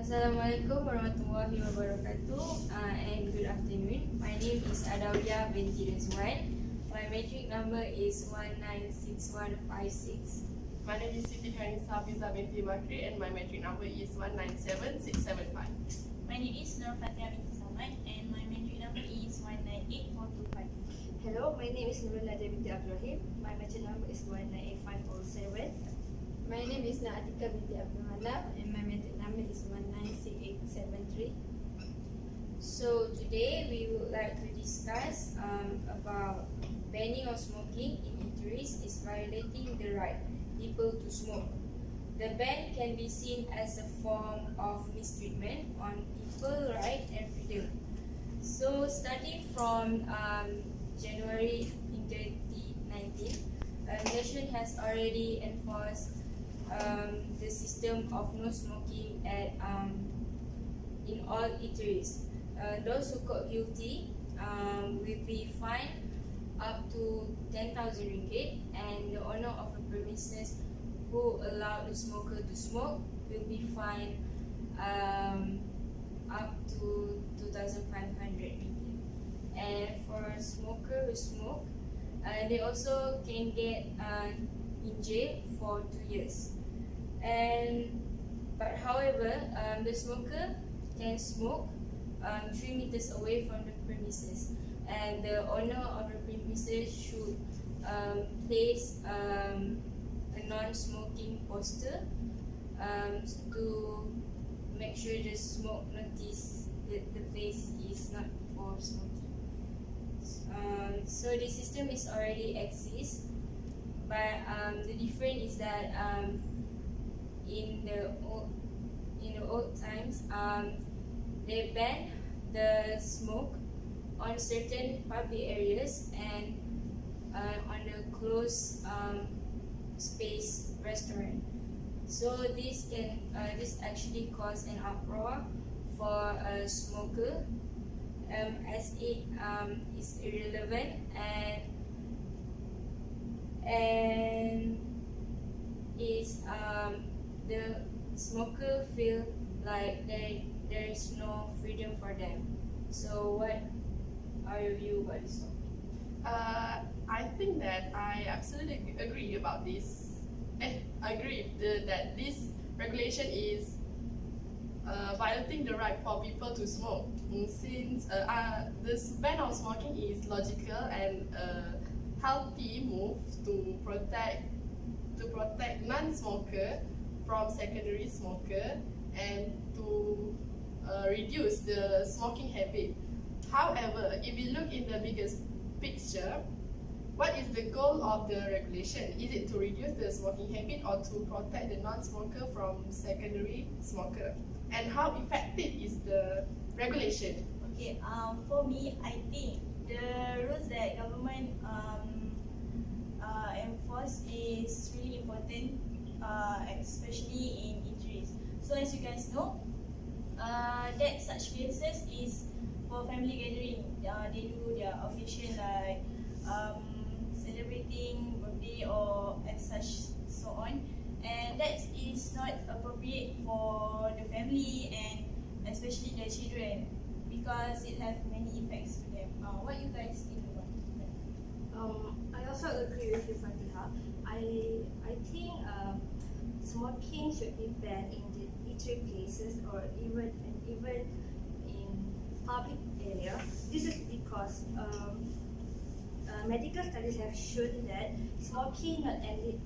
Assalamualaikum warahmatullahi wabarakatuh and good afternoon. My name is Adawiyah binti Rizwan. My matric number is 196156. My name is Siti Hanisa Hafiza binti Bakri and my matric number is 197675. My name is Nur Fatia binti Samad and my matric number is 198425. Hello, my name is Nurul Nadia binti Abdurrahim. My matric number is 198507. My name is Naatika binti Abdul Manaf and my matric number is 196873. So today we would like to discuss about banning of smoking in eateries is violating the right people to smoke. The ban can be seen as a form of mistreatment on people's right and freedom. So starting from January in 2019, the nation has already enforced the system of no smoking in all eateries. Those who caught guilty will be fined up to 10,000 ringgit, and the owner of the premises who allowed the smoker to smoke will be fined up to 2,500 ringgit. And for a smoker who smoke, they also can get in jail for 2 years. But however, the smoker can smoke 3 meters away from the premises, and the owner of the premises should place a non-smoking poster to make sure the smoke notice that the place is not for smoking. So the system is already exists, but the difference is that in the old times, they banned the smoke on certain public areas and on the closed space restaurant. So this actually cause an uproar for a smoker, as it is irrelevant and is the smoker feel like there is no freedom for them. So what are your view about this topic? I think that I absolutely agree about this. That this regulation is violating the right for people to smoke. Since this ban of smoking is logical and a healthy move to protect non-smoker from secondary smoker and to reduce the smoking habit. However, if we look in the biggest picture, what is the goal of the regulation? Is it to reduce the smoking habit or to protect the non-smoker from secondary smoker? And how effective is the regulation? Okay, for me, I think the rules that government enforce is really important, especially in eateries. So as you guys know, that such places is for family gathering. They do their occasion like celebrating birthday or as such so on, and that is not appropriate for the family and especially the children because it has many effects to them. What you guys think about that? I also agree with you, Fatiha. I think smoking should be banned in the eatery places or even in public area. This is because medical studies have shown that smoking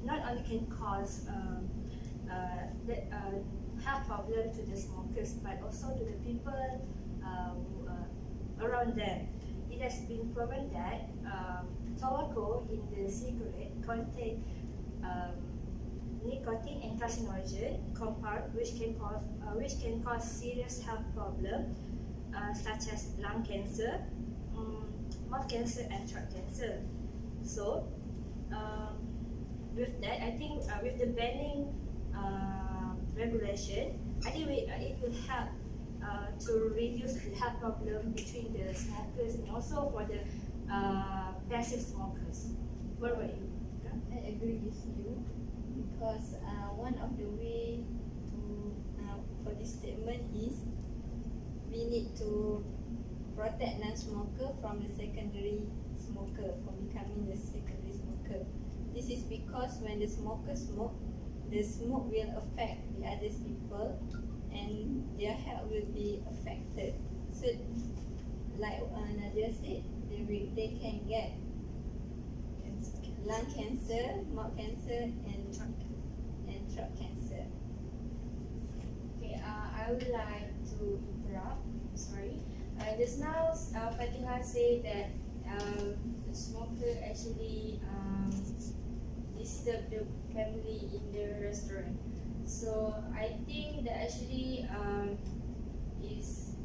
not only can cause health problem to the smokers, but also to the people around them. It has been proven that tobacco in the cigarette contain nicotine and carcinogen compound which can cause serious health problem such as lung cancer, mouth cancer and throat cancer. So with that, I think with the banning regulation, I think it will help to reduce the health problem between the smokers and also for the passive smokers. What about you? I agree with you because one of the way to for this statement is we need to protect non-smoker from the secondary smoker, from becoming the secondary smoker. This is because when the smoker smoke, the smoke will affect the other people and their health will be affected. So, like Nadia said, they can get lung cancer, mouth cancer, and throat cancer. Okay, I would like to interrupt. Sorry. Just now, Fatiha said that the smoker actually disturb the family in the restaurant. So I think that actually is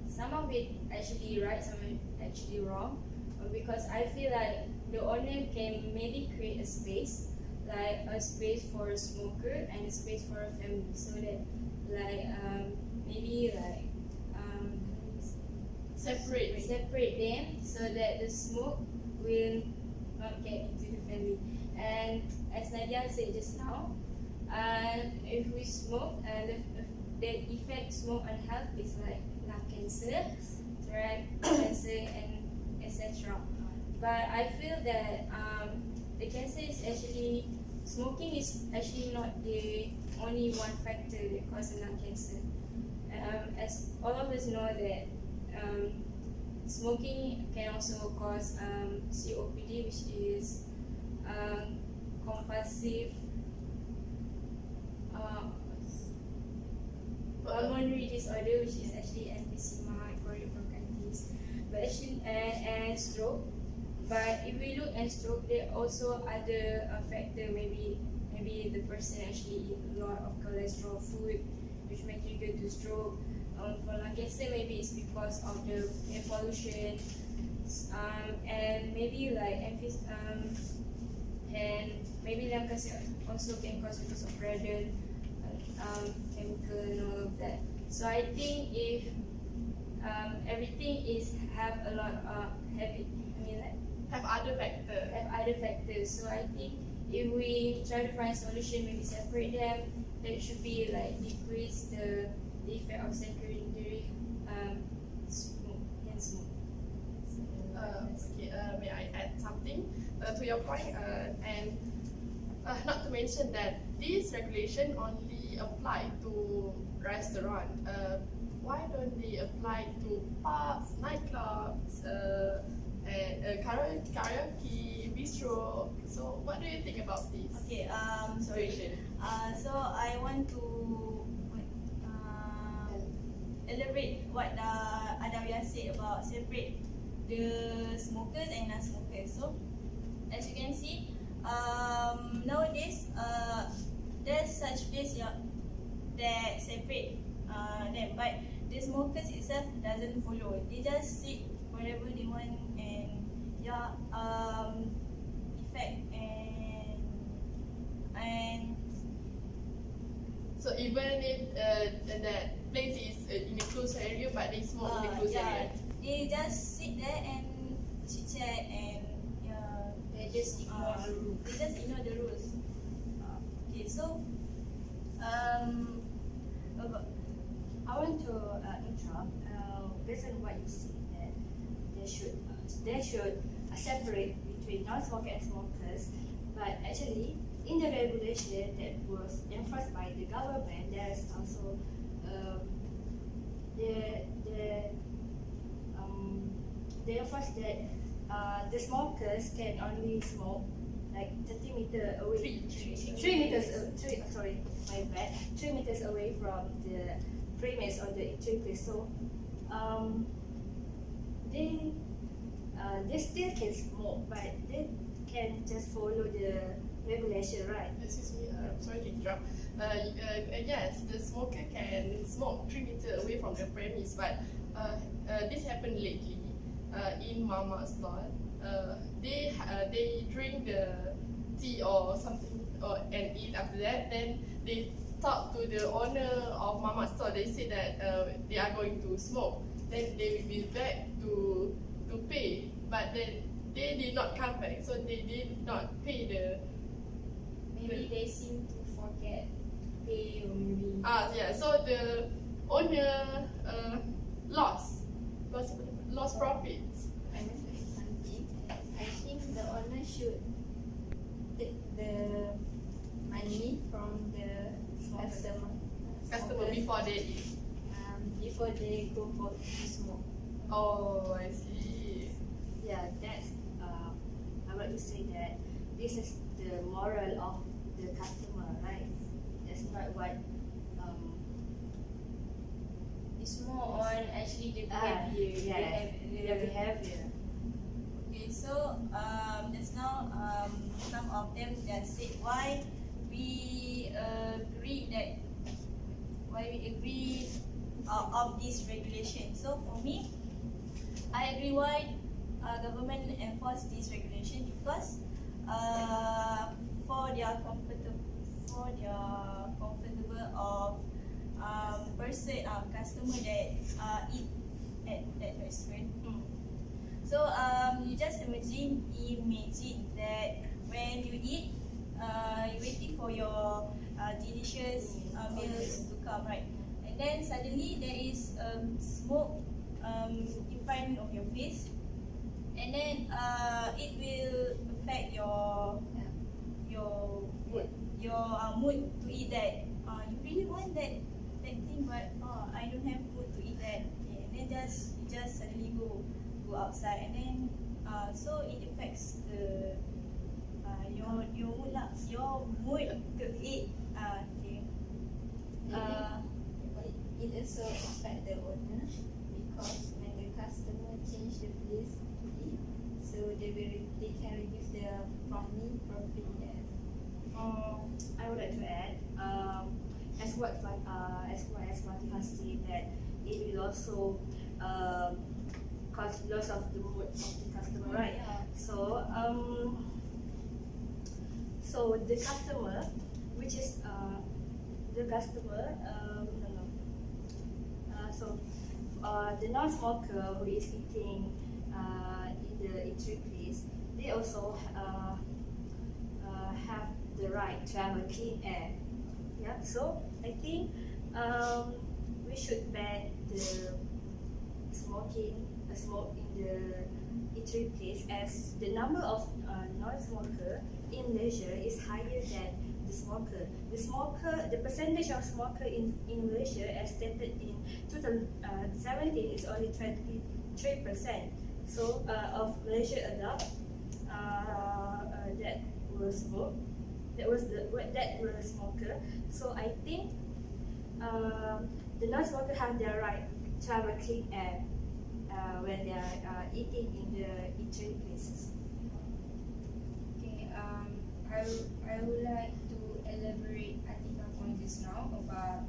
some of it actually right, some of it actually wrong, because I feel like the owner can maybe create a space, like a space for a smoker and a space for a family, so that like maybe like Separate. separate them so that the smoke will not get into the family. And as Nadia said just now, if we smoke, the effect smoke on health is like lung cancer, throat cancer, and etc. But I feel that the cancer is actually, smoking is actually not the only one factor that causes lung cancer. As all of us know that smoking can also cause COPD, which is compulsive pulmonary disorder, which is actually emphysema, chronic bronchitis, but actually and stroke. But if we look at stroke, there are also other factor. Maybe the person actually eat a lot of cholesterol food, which may trigger to stroke. For lung cancer, maybe it's because of the air pollution, and maybe like and maybe lung cancer also can cause because of radon, chemical and all of that. So I think if everything is have a lot of Have other factors. have other factors. So I think if we try to find a solution, maybe separate them, that should be like decrease the effect of secondary smoke. So, Okay, may I add something to your point? And not to mention that this regulation only apply to restaurant. Why don't they apply to pubs, nightclubs, and karaoke, bistro? So what do you think about this Okay, sorry. situation? So I want to elaborate what Adawiyah said about separate the smokers and non-smokers. So as you can see, nowadays there's such place that separate them, but the smokers itself doesn't follow. They just sit wherever they want and effect and So even if that place is in a closed area, but they smoke in a closed area. they just sit there and chit chat and they just ignore the rule. they just ignore the rules. Okay, so I want to interrupt. Based on what you said, that they should separate between non-smoker and smokers. But actually, in the regulation that was enforced by the government, there is also they enforce that the smokers can only smoke like 30 meters away. 3 meters. 3 meters away from the premise or the entry place. So they still can smoke, but they can just follow the regulation, right? Excuse me, sorry to interrupt. Yes, the smoker can smoke 3 meters away from the premise, but this happened lately in Mama's stall. They drink the tea or something and eat after that. Then they talk to the owner of Mama's stall. They said that they are going to smoke. Then they will be back to pay, but then they did not come back, so they did not pay the. Maybe they seem to forget to pay, or maybe Yeah. So owner lost profits. I want to add something. I think the owner should take the money from the Customer before they eat. before they go for to smoke. Oh, I see. Yeah, that's. I want to say that this is the moral of the customer, right? That's not what. It's more on actually the behavior. Yeah, the behavior. Okay, so just now some of them just said why we agree of this regulation. So for me, I agree why government enforce this regulation because for their comfortable of customer that eat at that restaurant. So you just imagine that when you eat, you waiting for your delicious meals to come, right? And then suddenly there is smoke in front of your face, and then it will affect your mood to eat that. You really want that thing, but I don't have mood to eat that. Okay, and then you just suddenly go outside, and then so it affects the your mood lah, your mood to eat. Okay. It also affect the owner because when the customer change the place to eat, so they can reduce their profit there. I would like to add, as what Fatihah said, that it will also cause loss of the mood of the customer, right? Yeah. So the customer, which is the customer, the non-smoker who is eating in the eatery place, they also have the right to have a clean air. Yeah, so I think we should ban the smoke in the eatery place, as the number of non-smoker in Malaysia is higher than the smoker. The percentage of smoker in Malaysia, as stated in 2017, is only 23%. So of Malaysia adults that will smoke, that were smoker. So I think the non-smoker have their right to have a clean air when they are eating in the eatery places. Okay, I would like to elaborate Atika point just now about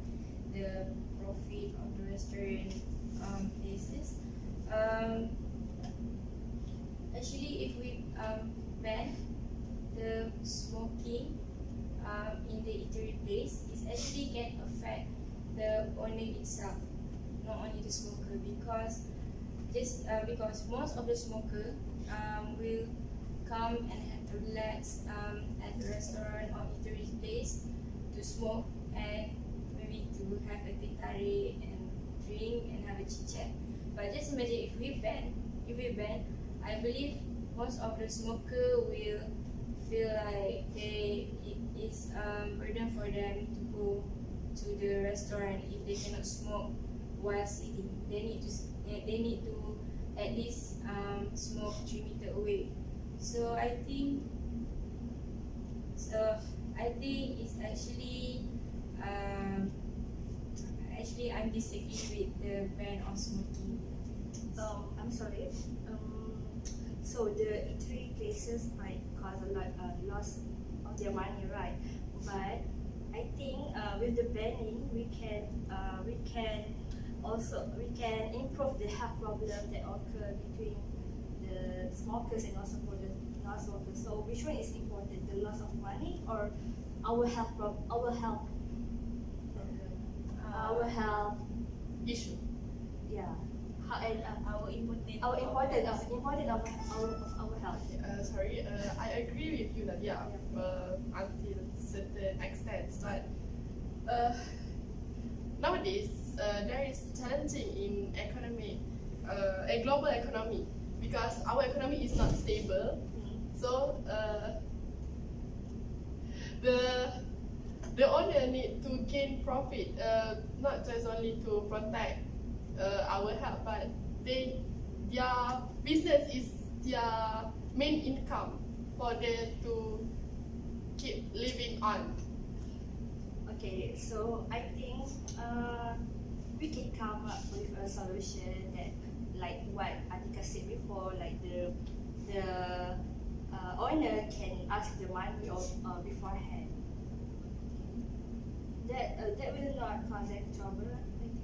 the profit of the restaurant places. Actually, if we ban the smoking in the eatery place, it actually can affect the owner itself, not only the smoker, because most of the smoker will come and relax at the restaurant or eatery place to smoke and maybe to have a teh tarik and drink and have a chit chat. But just imagine if we ban, I believe most of the smoker will feel like it is burden for them to go to the restaurant if they cannot smoke while sitting. They need to at least smoke 3 meters away. So I think it's actually I'm disagreeing with the ban of smoking. I'm sorry. So the eatery places might cause a lot loss of their money, right? But I think with the banning, we can improve the health problem that occur between the smokers and also for the non-smokers. So which one is important, the loss of money or our health Issue. yeah, how, and Our important our important of our health. Sorry, I agree with you, Nadia, until certain extent, but nowadays there is challenging in economy, a global economy, because our economy is not stable. So the owner need to gain profit, not just only to protect our health, but their business is their main income for them to keep living on. Okay, so I think we can come up with a solution that, like what Atika said before, like the owner can ask the money beforehand. That will not cause any trouble, I think.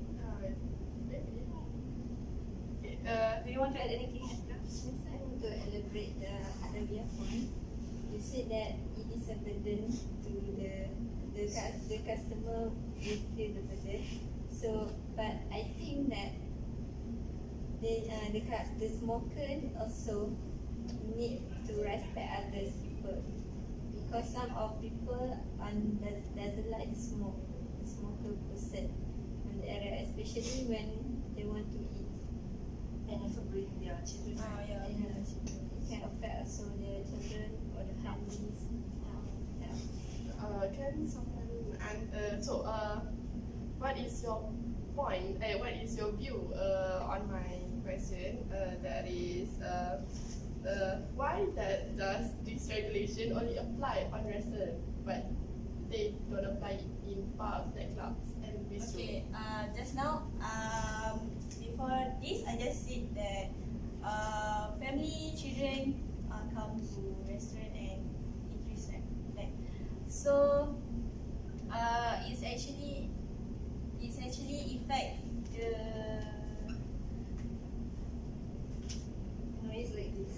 Do you want to add anything, Atika? Yes, I want to elaborate the Adabia point. You said that it is a burden to the customer will feel the burden. So, but I think that the smoker also need to respect other people, because some of people doesn't like the smoker person in the area, especially when they want to eat. And also bring their children. Yeah. And it can affect also their children or the families. Can someone what is your point? What is your view on my question? That is, why does this regulation only apply on restaurant, but they don't apply in pubs, nightclubs, and bistro? Okay, just now, before this, I just said that family, children come to restaurant and eat right? So, it's actually affect the It's like this.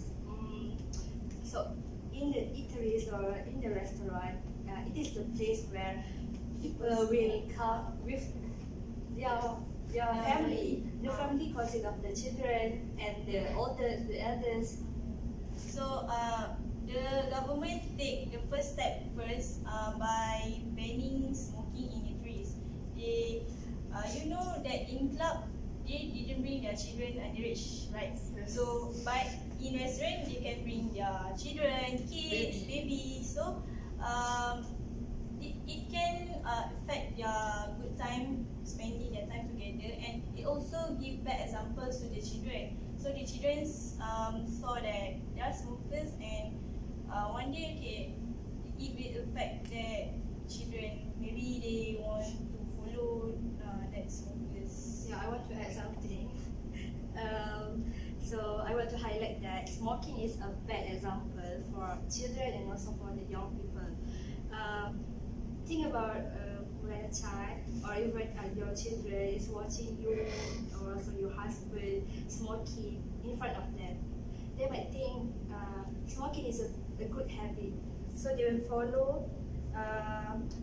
So in the eateries or in the restaurant, it is the place where people will come with their family. The family consists of the children and the elders. So the government take the first step by banning smoking in eateries. They, you know that in club they didn't bring their children underage, right? Yes. So but in restaurant they can bring their children, kids, babies. So it can affect their good time, spending their time together, and it also give bad examples to the children. So the children saw that they are smokers, and one day, okay, it will affect their children. Maybe they want to follow that smokers. Yeah, I want to add something. So I want to highlight that smoking is a bad example for children and also for the young people. Think about when a child or even your children is watching you or also your husband smoking in front of them. They might think smoking is a good habit, so they will follow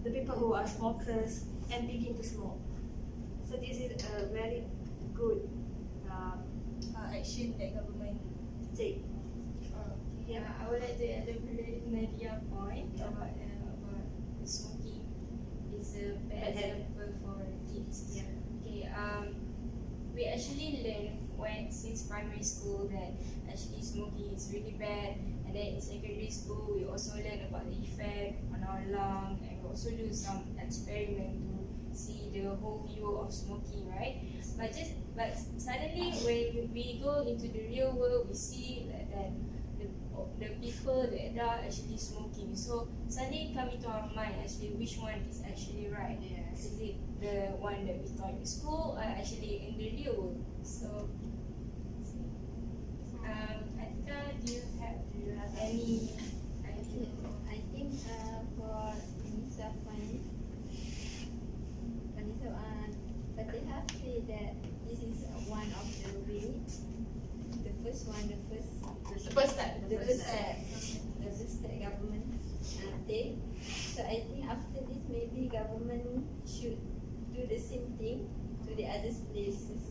the people who are smokers and begin to smoke. So this is a very good Action that government take. Yeah, I would like to elaborate Nadia point about smoking is a bad example for kids. Yeah. Okay. We actually learn since primary school that actually smoking is really bad, and then in secondary school we also learn about the effect on our lung, and we also do some experiment to see the whole view of smoking, right? But suddenly when we go into the real world, we see that the people that are actually smoking. So suddenly come into our mind actually which one is actually right. Yes. Is it the one that we taught in school or actually in the real world? So Atika, do you have any idea? I think for Vanessa Fatihah say that this is one of the way. The first step government take. So I think after this maybe government should do the same thing to the other places.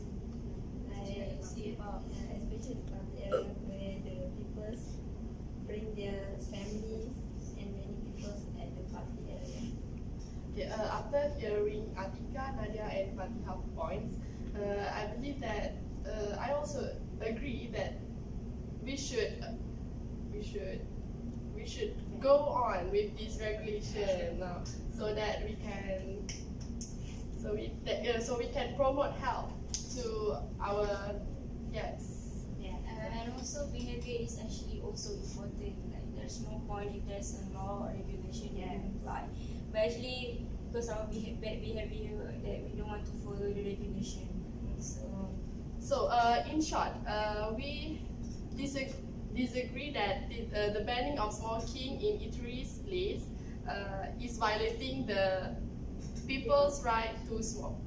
Especially public area where the people bring their families and many people at the party area. Okay, after hearing Atika, Nadia, and Fatiha's points, I believe that I also agree that we should go on with this regulation now, so that we can so we can promote health to our yes. And also behavior is actually also important. Like there's no point if there's a law or regulation that don't apply. But actually, because our bad behavior, that we don't want to follow the regulation. So in short, we disagree that the banning of smoking in eateries place is violating the people's right to smoke.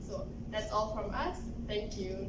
So that's all from us. Thank you.